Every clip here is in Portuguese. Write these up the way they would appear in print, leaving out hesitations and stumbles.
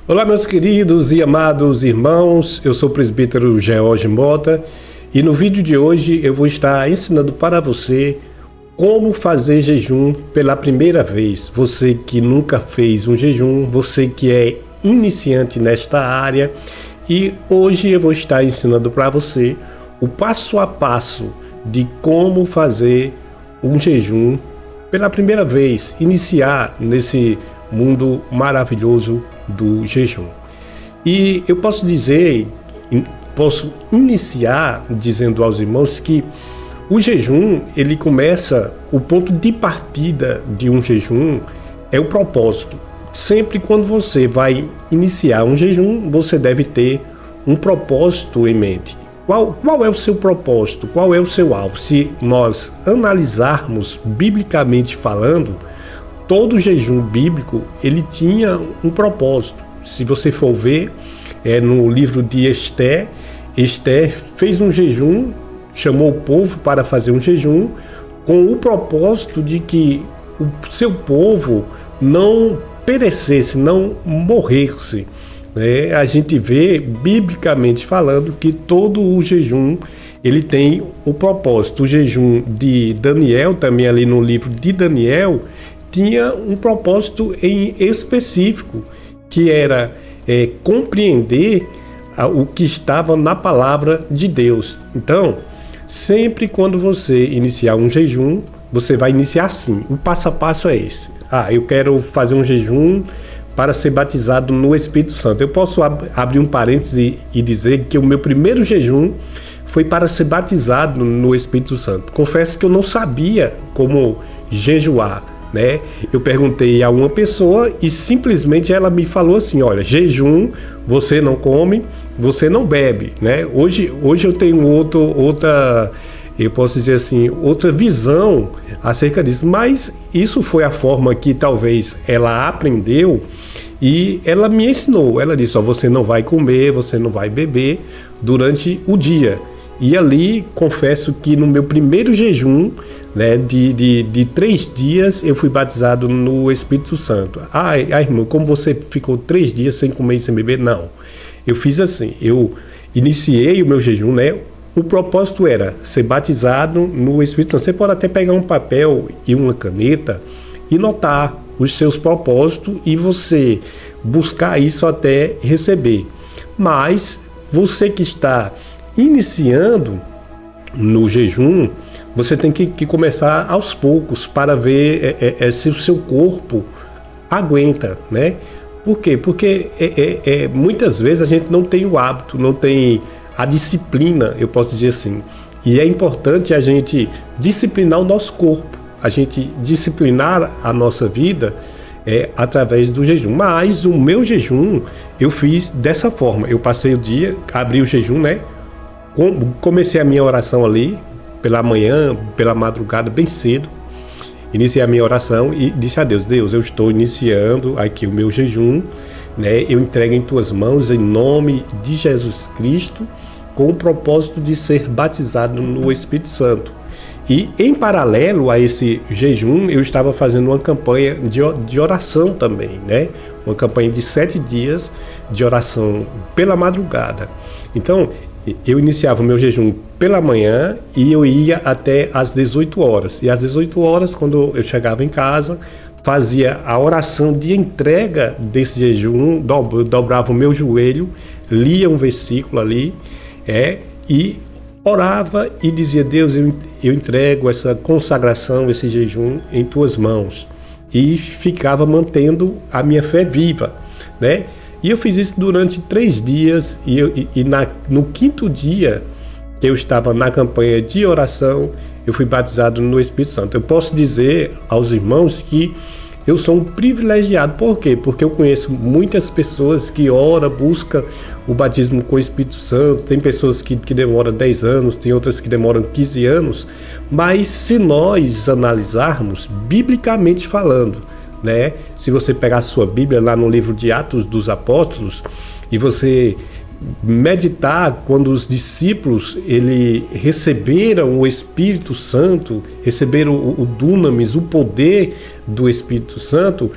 Olá, meus queridos e amados irmãos, eu sou o presbítero George Mota e no vídeo de hoje eu vou estar ensinando para você como fazer jejum pela primeira vez. Você que nunca fez um jejum, você que é iniciante nesta área, e hoje eu vou estar ensinando para você o passo a passo de como fazer um jejum pela primeira vez, iniciar nesse mundo maravilhoso do jejum. E eu posso iniciar dizendo aos irmãos que o jejum, ele começa, o ponto de partida de um jejum é o propósito. Sempre quando você vai iniciar um jejum, você deve ter um propósito em mente. Qual é o seu propósito? Qual é o seu alvo? Se nós analisarmos biblicamente falando, todo jejum bíblico, ele tinha um propósito. Se você for ver, no livro de Esther fez um jejum, chamou o povo para fazer um jejum, com o propósito de que o seu povo não perecesse, não morresse. A gente vê, biblicamente falando, que todo o jejum, ele tem o propósito. O jejum de Daniel, também ali no livro de Daniel, tinha um propósito em específico, que era compreender o que estava na palavra de Deus. Então, sempre quando você iniciar um jejum, você vai iniciar assim. O passo a passo é esse. Eu quero fazer um jejum para ser batizado no Espírito Santo. Eu posso abrir um parêntese e dizer que o meu primeiro jejum foi para ser batizado no Espírito Santo. Confesso que eu não sabia como jejuar, né? Eu perguntei a uma pessoa e simplesmente ela me falou assim: olha, jejum, você não come, você não bebe, né? Hoje eu tenho outra, eu posso dizer assim, outra visão acerca disso, mas isso foi a forma que talvez ela aprendeu e ela me ensinou. Ela disse: você não vai comer, você não vai beber durante o dia. E ali, confesso que no meu primeiro jejum, né, de 3 dias, eu fui batizado no Espírito Santo. Irmão, como você ficou 3 dias sem comer e sem beber? Não. Eu fiz assim, eu iniciei o meu jejum, né? O propósito era ser batizado no Espírito Santo. Você pode até pegar um papel e uma caneta e notar os seus propósitos e você buscar isso até receber. Mas você que está iniciando no jejum, você tem que começar aos poucos para ver se o seu corpo aguenta, né? Por quê? Porque muitas vezes a gente não tem o hábito, não tem a disciplina, eu posso dizer assim. E é importante a gente disciplinar o nosso corpo, a gente disciplinar a nossa vida através do jejum. Mas o meu jejum eu fiz dessa forma. Eu passei o dia, abri o jejum, né? Comecei a minha oração ali, pela manhã, pela madrugada, bem cedo. Iniciei a minha oração e disse a Deus: Deus, eu estou iniciando aqui o meu jejum, né? Eu entrego em tuas mãos, em nome de Jesus Cristo, com o propósito de ser batizado no Espírito Santo. E em paralelo a esse jejum, eu estava fazendo uma campanha de oração também, né? Uma campanha de 7 dias de oração pela madrugada. Então, eu iniciava o meu jejum pela manhã e eu ia até às 18 horas. E às 18 horas, quando eu chegava em casa, fazia a oração de entrega desse jejum, dobrava o meu joelho, lia um versículo ali, e orava e dizia: Deus, eu entrego essa consagração, esse jejum em tuas mãos. E ficava mantendo a minha fé viva, né? E eu fiz isso durante 3 dias e no 5º dia que eu estava na campanha de oração, eu fui batizado no Espírito Santo. Eu posso dizer aos irmãos que eu sou um privilegiado. Por quê? Porque eu conheço muitas pessoas que oram, buscam o batismo com o Espírito Santo. Tem pessoas que demoram 10 anos, tem outras que demoram 15 anos. Mas se nós analisarmos, biblicamente falando, né? Se você pegar a sua Bíblia lá no livro de Atos dos Apóstolos e você meditar quando os discípulos receberam o Espírito Santo, receberam o dunamis, o poder do Espírito Santo,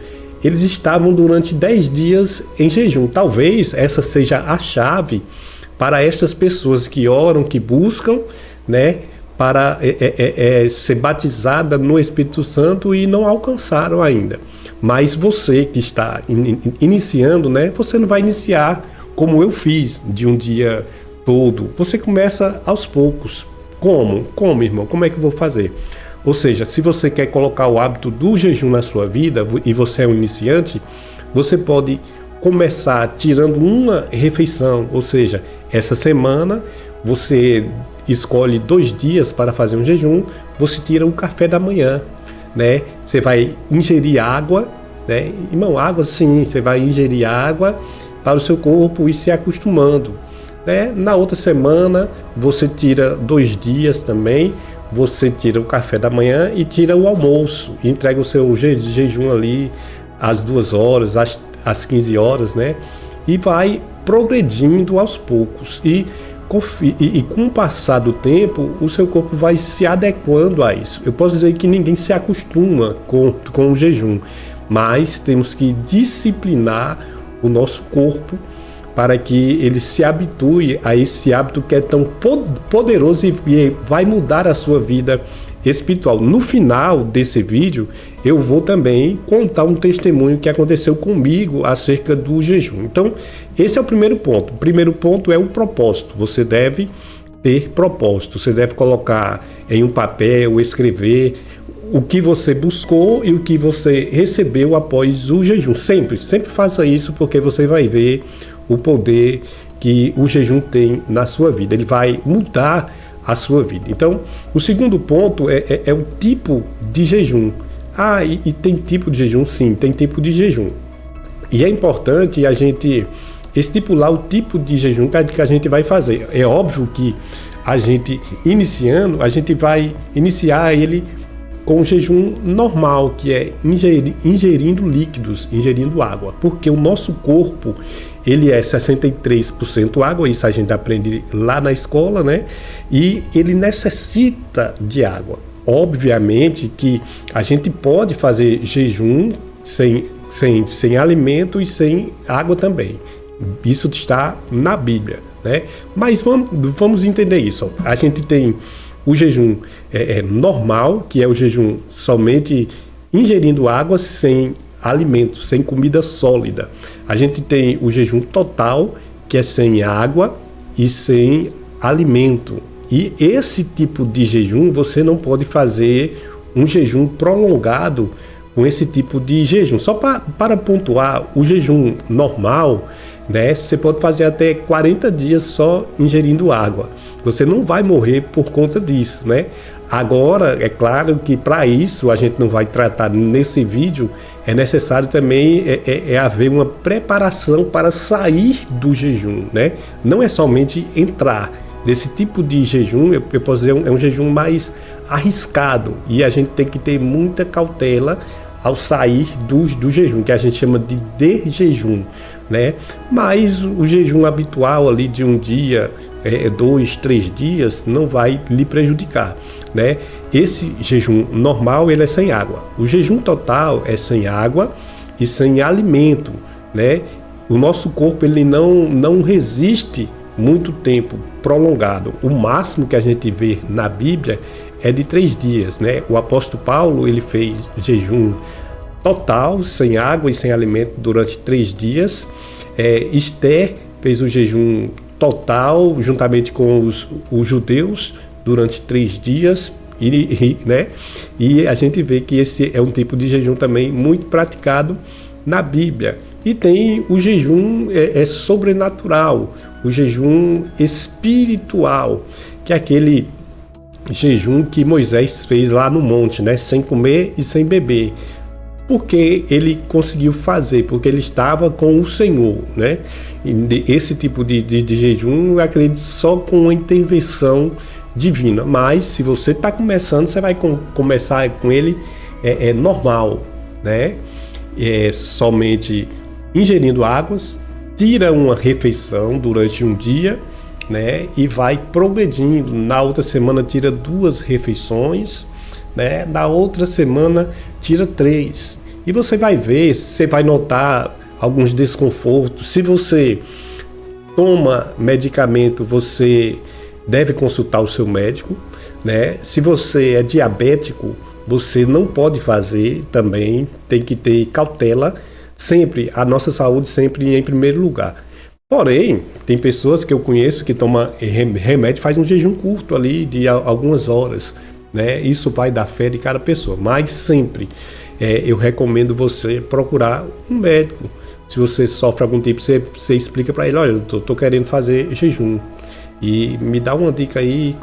eles estavam durante 10 dias em jejum. Talvez essa seja a chave para essas pessoas que oram, que buscam, né, para ser batizada no Espírito Santo e não alcançaram ainda. Mas você que está iniciando, né, você não vai iniciar como eu fiz, de um dia todo. Você começa aos poucos. Como? Como, irmão? Como é que eu vou fazer? Ou seja, se você quer colocar o hábito do jejum na sua vida e você é um iniciante, você pode começar tirando uma refeição. Ou seja, essa semana você escolhe 2 dias para fazer um jejum, você tira o café da manhã, né? Você vai ingerir água, né? Irmão, água sim, você vai ingerir água para o seu corpo e se acostumando, né? Na outra semana você tira 2 dias também, você tira o café da manhã e tira o almoço, e entrega o seu jejum ali às 2 horas, às 15 horas, né? E vai progredindo aos poucos. E com o passar do tempo, o seu corpo vai se adequando a isso. Eu posso dizer que ninguém se acostuma com o jejum, mas temos que disciplinar o nosso corpo para que ele se habitue a esse hábito que é tão poderoso e vai mudar a sua vida espiritual. No final desse vídeo, eu vou também contar um testemunho que aconteceu comigo acerca do jejum. Então, esse é o primeiro ponto. O primeiro ponto é o propósito. Você deve ter propósito. Você deve colocar em um papel, escrever o que você buscou e o que você recebeu após o jejum. Sempre faça isso, porque você vai ver o poder que o jejum tem na sua vida. Ele vai mudar a sua vida. Então, o segundo ponto é o tipo de jejum. E tem tipo de jejum? Sim, tem tipo de jejum. E é importante a gente estipular o tipo de jejum que a gente vai fazer. É óbvio que a gente iniciando, a gente vai iniciar ele com o jejum normal, que é ingerindo líquidos, ingerindo água, porque o nosso corpo, ele é 63% água, isso a gente aprende lá na escola, né? E ele necessita de água. Obviamente que a gente pode fazer jejum sem alimento e sem água também. Isso está na Bíblia, né? Mas vamos entender isso. A gente tem o jejum normal, que é o jejum somente ingerindo água sem alimento, sem comida sólida. A gente tem o jejum total, que é sem água e sem alimento. E esse tipo de jejum, você não pode fazer um jejum prolongado com esse tipo de jejum. Só para pontuar, o jejum normal, né, você pode fazer até 40 dias só ingerindo água. Você não vai morrer por conta disso, né? Agora, é claro que para isso a gente não vai tratar nesse vídeo, é necessário também haver uma preparação para sair do jejum, né? Não é somente entrar. Nesse tipo de jejum, eu posso dizer, é um jejum mais arriscado e a gente tem que ter muita cautela ao sair do jejum, que a gente chama de desjejum, né? Mas o jejum habitual ali de um dia, 2, 3 dias, não vai lhe prejudicar, né? Esse jejum normal, ele é sem água. O jejum total é sem água e sem alimento, né? O nosso corpo, ele não resiste muito tempo prolongado. O máximo que a gente vê na Bíblia é de 3 dias, né? O apóstolo Paulo, ele fez jejum total, sem água e sem alimento durante 3 dias. Esther fez o jejum total, juntamente com os judeus, durante 3 dias. Né? E a gente vê que esse é um tipo de jejum também muito praticado na Bíblia. E tem o jejum sobrenatural, o jejum espiritual, que é aquele jejum que Moisés fez lá no monte, né? Sem comer e sem beber. Porque ele conseguiu fazer, porque ele estava com o Senhor, né? E esse tipo de jejum, eu acredito, só com a intervenção divina. Mas se você está começando, você vai começar com ele normal, né? Somente ingerindo águas, tira uma refeição durante um dia, né? E vai progredindo. Na outra semana tira 2 refeições, né? Na outra semana tira 3. E você vai ver, você vai notar alguns desconfortos. Se você toma medicamento, você deve consultar o seu médico, né? Se você é diabético, você não pode fazer também, tem que ter cautela, sempre, a nossa saúde sempre em primeiro lugar. Porém, tem pessoas que eu conheço que tomam remédio, faz um jejum curto ali de algumas horas, né? Isso vai da fé de cada pessoa, mas sempre eu recomendo você procurar um médico. Se você sofre algum tipo, você explica para ele, olha, eu tô querendo fazer jejum e me dá uma dica aí,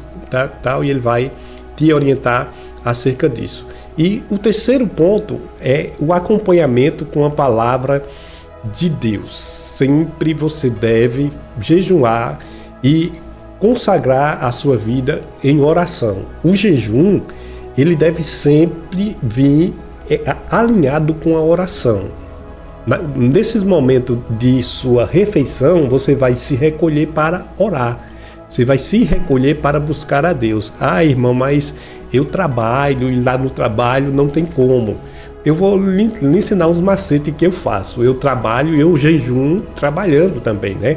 tal, e ele vai te orientar acerca disso. E o terceiro ponto é o acompanhamento com a palavra de Deus. Sempre você deve jejuar e consagrar a sua vida em oração. O jejum, ele deve sempre vir alinhado com a oração. Nesses momentos de sua refeição, você vai se recolher para orar. Você vai se recolher para buscar a Deus. Ah, irmão, mas eu trabalho e lá no trabalho não tem como. Eu vou lhe ensinar uns macetes que eu faço. Eu trabalho e eu jejum trabalhando também, né?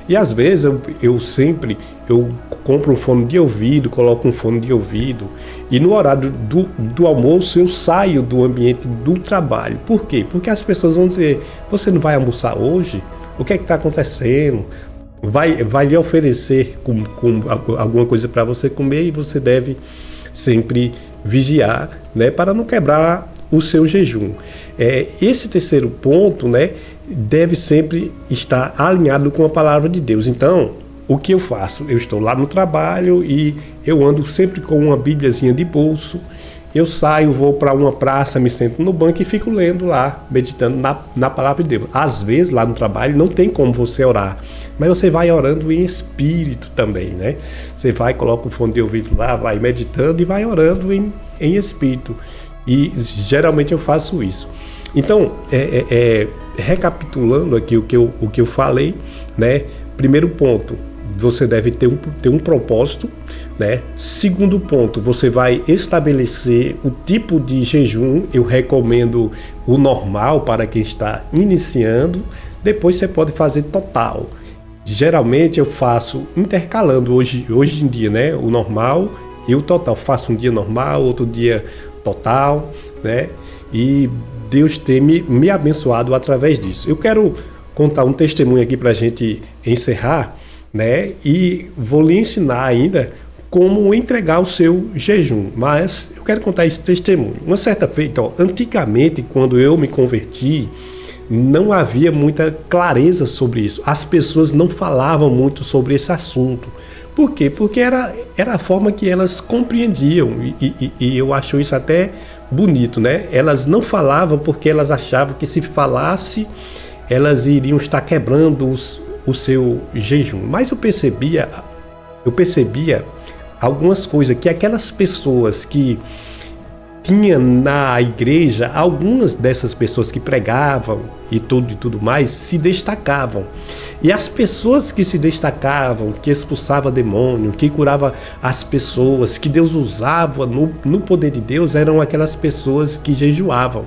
E às vezes eu compro um fone de ouvido, coloco um fone de ouvido. E no horário do almoço eu saio do ambiente do trabalho. Por quê? Porque as pessoas vão dizer, você não vai almoçar hoje? O que é que está acontecendo? Vai lhe oferecer com alguma coisa para você comer e você deve sempre vigiar, né? Para não quebrar o seu jejum. Esse terceiro ponto, né, deve sempre estar alinhado com a palavra de Deus. Então, o que eu faço? Eu estou lá no trabalho e eu ando sempre com uma bíbliazinha de bolso. Eu saio, vou para uma praça, me sento no banco e fico lendo lá, meditando na palavra de Deus. Às vezes, lá no trabalho, não tem como você orar, mas você vai orando em espírito também, né? Você vai, coloca o fone de ouvido lá, vai meditando e vai orando em espírito. E geralmente eu faço isso. Então, recapitulando aqui o que eu falei, né? Primeiro ponto, você deve ter um propósito, né? Segundo ponto, você vai estabelecer o tipo de jejum. Eu recomendo o normal para quem está iniciando. Depois você pode fazer total. Geralmente eu faço intercalando hoje em dia, né? O normal e o total. Faço um dia normal, outro dia total, né? E Deus tem me abençoado através disso. Eu quero contar um testemunho aqui para a gente encerrar, né? E vou lhe ensinar ainda como entregar o seu jejum. Mas eu quero contar esse testemunho. Uma certa feita, antigamente, quando eu me converti, não havia muita clareza sobre isso. As pessoas não falavam muito sobre esse assunto. Por quê? Porque era a forma que elas compreendiam e eu acho isso até bonito, né? Elas não falavam porque elas achavam que se falasse, elas iriam estar quebrando o seu jejum. Mas eu percebia algumas coisas que aquelas pessoas que tinha na igreja, algumas dessas pessoas que pregavam e tudo mais se destacavam. E as pessoas que se destacavam, que expulsavam demônio, que curava as pessoas, que Deus usava no poder de Deus, eram aquelas pessoas que jejuavam.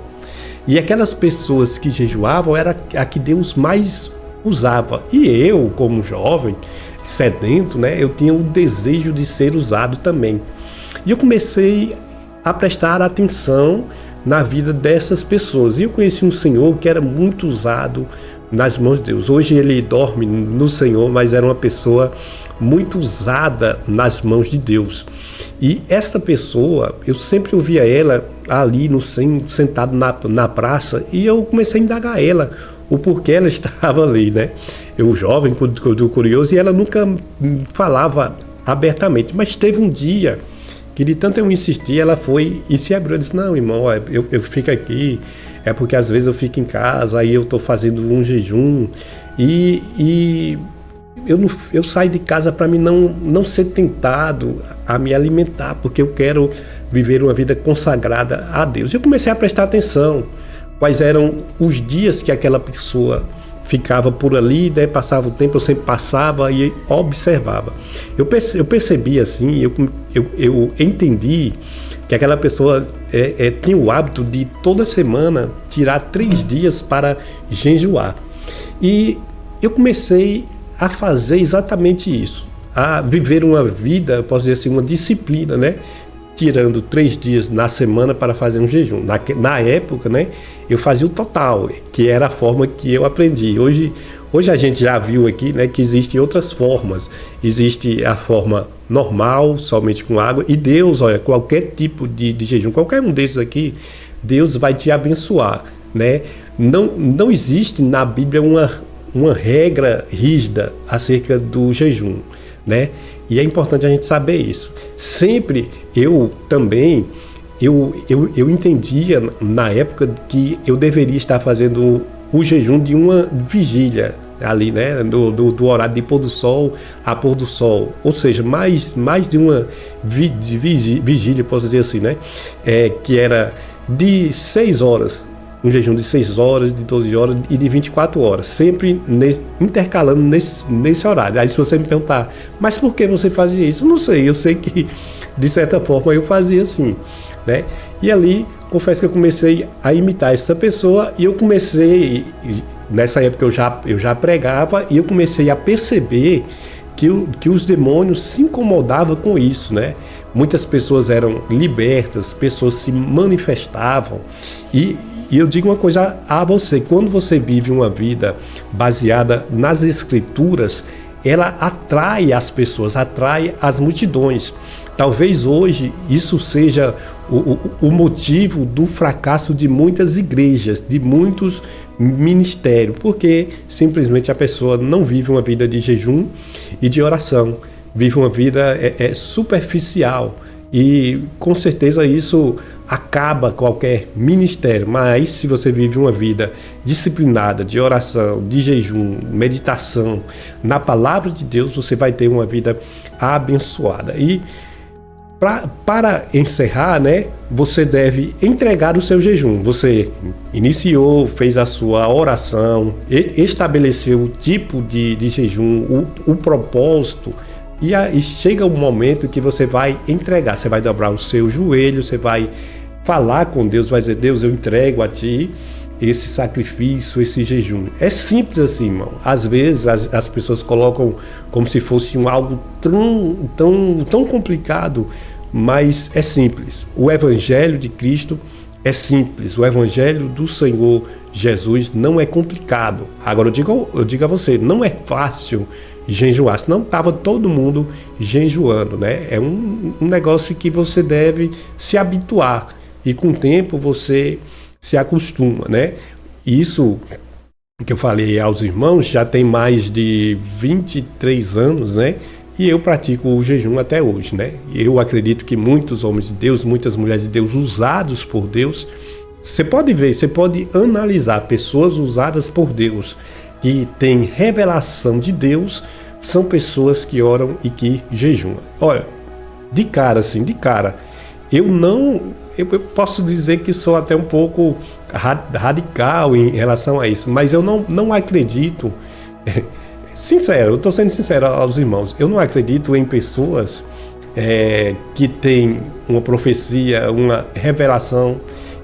E aquelas pessoas que jejuavam era a que Deus mais usava. E eu, como jovem, sedento, né, eu tinha o desejo de ser usado também. E eu comecei a prestar atenção na vida dessas pessoas. E eu conheci um senhor que era muito usado nas mãos de Deus. Hoje ele dorme no Senhor, mas era uma pessoa muito usada nas mãos de Deus. E essa pessoa, eu sempre ouvia ela ali no sentado na praça, e eu comecei a indagar ela o porquê ela estava ali, né? Eu jovem, curioso, e ela nunca falava abertamente. Mas teve um dia que de tanto eu insistir, ela foi e se abriu. Eu disse, não, irmão, eu fico aqui, é porque às vezes eu fico em casa, aí eu estou fazendo um jejum, e eu saio de casa para mim não ser tentado a me alimentar, porque eu quero viver uma vida consagrada a Deus. Eu comecei a prestar atenção, quais eram os dias que aquela pessoa ficava por ali, né? Passava o tempo, eu sempre passava e observava. Eu percebi assim, eu entendi que aquela pessoa tinha o hábito de toda semana tirar 3 dias para jejuar. E eu comecei a fazer exatamente isso, a viver uma vida, posso dizer assim, uma disciplina, né? Tirando 3 dias na semana para fazer um jejum. Na época, né, eu fazia o total, que era a forma que eu aprendi. Hoje a gente já viu aqui, né, que existem outras formas. Existe a forma normal, somente com água, e Deus, olha, qualquer tipo de jejum, qualquer um desses aqui, Deus vai te abençoar, né? Não existe na Bíblia uma regra rígida acerca do jejum, né? E é importante a gente saber isso. Sempre eu entendia na época que eu deveria estar fazendo o jejum de uma vigília ali, né? Do horário de pôr do sol a pôr do sol. Ou seja, mais de uma vigília, posso dizer assim, né? Que era de 6 horas. Um jejum de 6 horas, de 12 horas e de 24 horas, sempre intercalando nesse horário. Aí se você me perguntar, mas por que você fazia isso? Não sei, eu sei que de certa forma eu fazia assim, né? E ali, confesso que eu comecei a imitar essa pessoa e eu comecei, nessa época eu já pregava e eu comecei a perceber que os demônios se incomodavam com isso, né? Muitas pessoas eram libertas, pessoas se manifestavam e eu digo uma coisa a você, quando você vive uma vida baseada nas Escrituras, ela atrai as pessoas, atrai as multidões. Talvez hoje isso seja o motivo do fracasso de muitas igrejas, de muitos ministérios, porque simplesmente a pessoa não vive uma vida de jejum e de oração, vive uma vida superficial e com certeza isso acaba qualquer ministério, mas se você vive uma vida disciplinada, de oração, de jejum, meditação, na palavra de Deus, você vai ter uma vida abençoada. E para encerrar, né, você deve entregar o seu jejum. Você iniciou, fez a sua oração, estabeleceu o tipo de jejum, o propósito, e chega um momento que você vai entregar, você vai dobrar o seu joelho, você vai falar com Deus, vai dizer, Deus, eu entrego a Ti esse sacrifício, esse jejum. É simples assim, irmão. Às vezes as pessoas colocam como se fosse algo tão complicado, mas é simples. O Evangelho de Cristo é simples. O Evangelho do Senhor Jesus não é complicado. Agora eu digo a você, não é fácil jejuar, senão estava todo mundo jejuando, né? É um negócio que você deve se habituar e com o tempo você se acostuma, né? Isso que eu falei aos irmãos já tem mais de 23 anos, né? E eu pratico o jejum até hoje, né? Eu acredito que muitos homens de Deus, muitas mulheres de Deus usados por Deus, você pode ver, você pode analisar pessoas usadas por Deus que têm revelação de Deus, são pessoas que oram e que jejuam. Olha, de cara, eu posso dizer que sou até um pouco radical em relação a isso, mas eu não acredito, sincero, eu estou sendo sincero aos irmãos, eu não acredito em pessoas que têm uma profecia, uma revelação,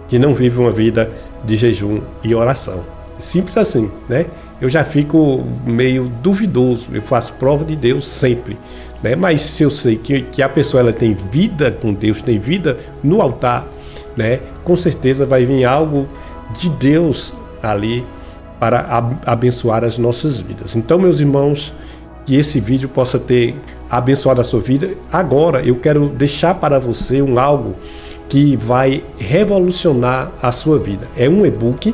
que não vivem uma vida de jejum e oração. Simples assim, né? Eu já fico meio duvidoso, eu faço prova de Deus sempre, né? Mas se eu sei que a pessoa ela tem vida com Deus, tem vida no altar, né? Com certeza vai vir algo de Deus ali para abençoar as nossas vidas. Então, meus irmãos, que esse vídeo possa ter abençoado a sua vida. Agora eu quero deixar para você algo que vai revolucionar a sua vida. É um e-book,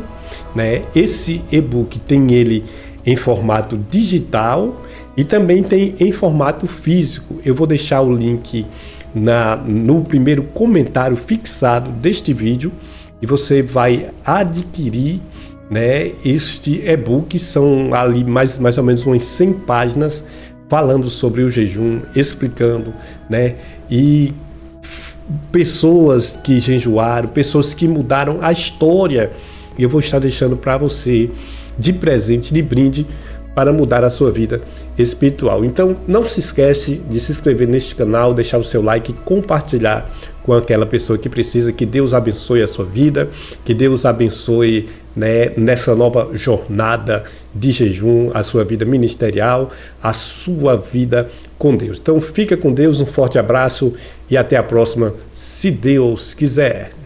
né? Esse e-book tem ele em formato digital e também tem em formato físico. Eu vou deixar o link no primeiro comentário fixado deste vídeo e você vai adquirir, né? Este e-book são ali mais ou menos umas 100 páginas falando sobre o jejum, explicando, né? E pessoas que jejuaram, pessoas que mudaram a história. E eu vou estar deixando para você de presente, de brinde, para mudar a sua vida espiritual. Então, não se esquece de se inscrever neste canal, deixar o seu like e compartilhar com aquela pessoa que precisa. Que Deus abençoe a sua vida, que Deus abençoe, né, nessa nova jornada de jejum, a sua vida ministerial, a sua vida com Deus. Então, fica com Deus, um forte abraço e até a próxima, se Deus quiser.